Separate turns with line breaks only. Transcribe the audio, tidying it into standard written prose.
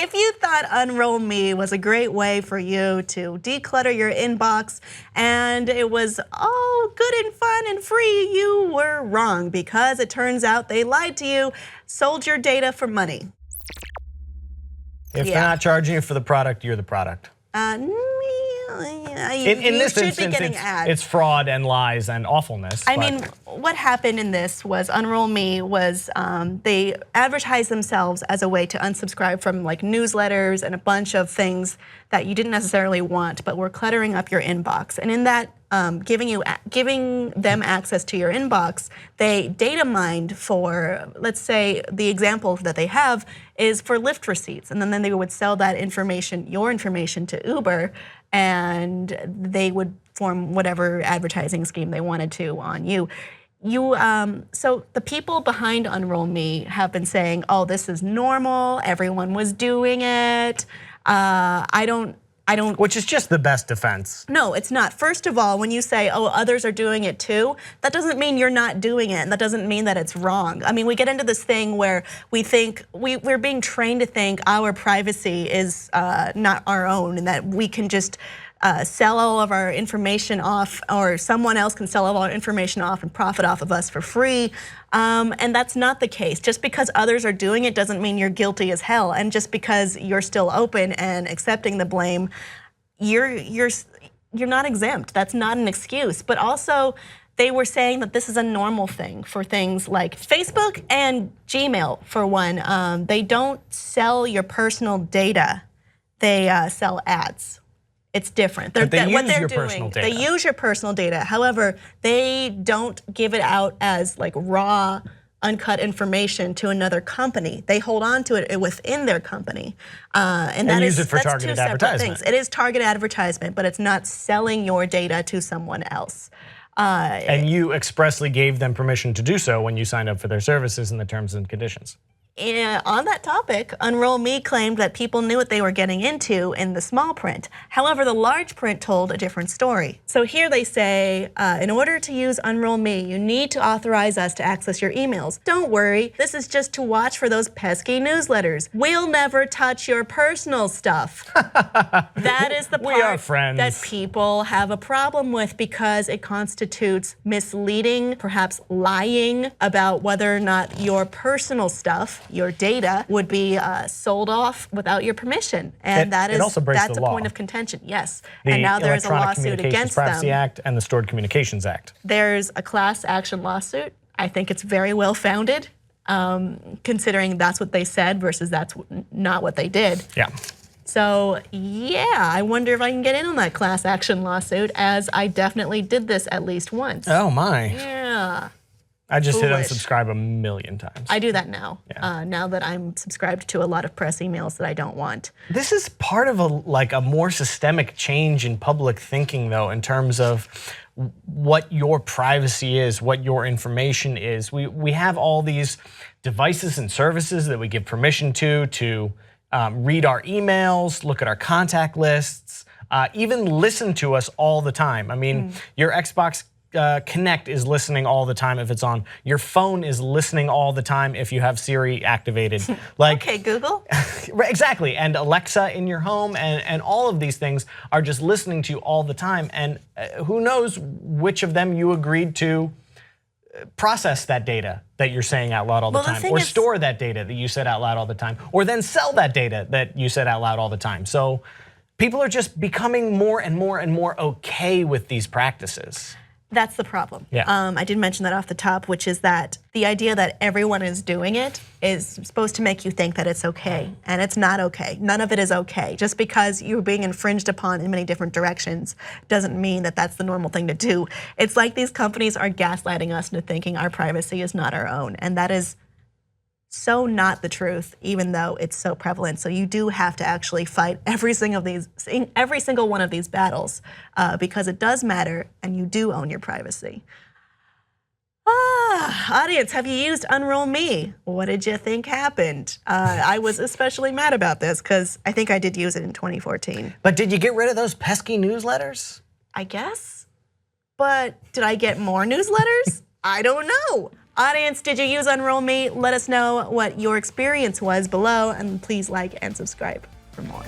If you thought UnrollMe was a great way for you to declutter your inbox and it was all good and fun and free, you were wrong, because it turns out they lied to you, sold your data for money.
If they're not charging you for the product, you're the product.
In this instance,
it's fraud and lies and awfulness.
I mean, what happened in this was UnrollMe was, they advertised themselves as a way to unsubscribe from like newsletters and a bunch of things that you didn't necessarily want, but were cluttering up your inbox. And in that, giving them access to your inbox, they data mined for, let's say, the example that they have is for Lyft receipts, and then they would sell that information, your information, to Uber, and they would form whatever advertising scheme they wanted to on you. So the people behind UnrollMe have been saying, "Oh, this is normal. Everyone was doing it. I don't."
Which is just the best defense.
No, it's not. First of all, when you say, "Oh, others are doing it too," that doesn't mean you're not doing it, and that doesn't mean that it's wrong. I mean, we get into this thing where we think we're being trained to think our privacy is not our own, and that we can just sell all of our information off, or someone else can sell all our information off and profit off of us for free. And that's not the case. Just because others are doing it doesn't mean you're guilty as hell. And just because you're still open and accepting the blame, you're not exempt. That's not an excuse. But also, they were saying that this is a normal thing for things like Facebook and Gmail, for one. They don't sell your personal data. They sell ads. It's different.
But they use your personal data.
They use your personal data. However, they don't give it out as like raw, uncut information to another company. They hold on to it within their company, and
use it for targeted advertisement.
It is targeted advertisement, but it's not selling your data to someone else.
And you expressly gave them permission to do so when you signed up for their services in the terms and conditions.
On that topic, UnrollMe claimed that people knew what they were getting into in the small print. However, the large print told a different story. So here they say, in order to use UnrollMe, you need to authorize us to access your emails. Don't worry, this is just to watch for those pesky newsletters. We'll never touch your personal stuff. That is the part that people have a problem with, because it constitutes misleading, perhaps lying about whether or not your personal stuff, your data, would be sold off without your permission, and that's a point of contention. Yes, and now there's a lawsuit against them.
Privacy Act and the Stored Communications Act.
There's a class action lawsuit. I think it's very well founded, considering that's what they said versus that's not what they did.
Yeah.
So yeah, I wonder if I can get in on that class action lawsuit, as I definitely did this at least once.
Oh my.
Yeah.
I just hit unsubscribe a million times.
I do that now, now that I'm subscribed to a lot of press emails that I don't want.
This is part of a more systemic change in public thinking, though, in terms of what your privacy is, what your information is. We have all these devices and services that we give permission to read our emails, look at our contact lists, even listen to us all the time. I mean, your Xbox Connect is listening all the time if it's on. Your phone is listening all the time if you have Siri activated.
Okay, Google.
Exactly, and Alexa in your home, and all of these things are just listening to you all the time. And who knows which of them you agreed to process that data that you're saying out loud all the time, or store that data that you said out loud all the time, or then sell that data that you said out loud all the time. So people are just becoming more and more and more okay with these practices.
That's the problem.
Yeah.
I did mention that off the top, which is that the idea that everyone is doing it is supposed to make you think that it's okay, and it's not okay. None of it is okay. Just because you're being infringed upon in many different directions doesn't mean that that's the normal thing to do. It's like these companies are gaslighting us into thinking our privacy is not our own, and that is so not the truth, even though it's so prevalent. So you do have to actually fight every single one of these battles, because it does matter, and you do own your privacy. Audience, have you used UnrollMe? What did you think happened? I was especially mad about this because I think I did use it in 2014.
But did you get rid of those pesky newsletters?
I guess. But did I get more newsletters? I don't know. Audience, did you use UnrollMe? Let us know what your experience was below, and please like and subscribe for more.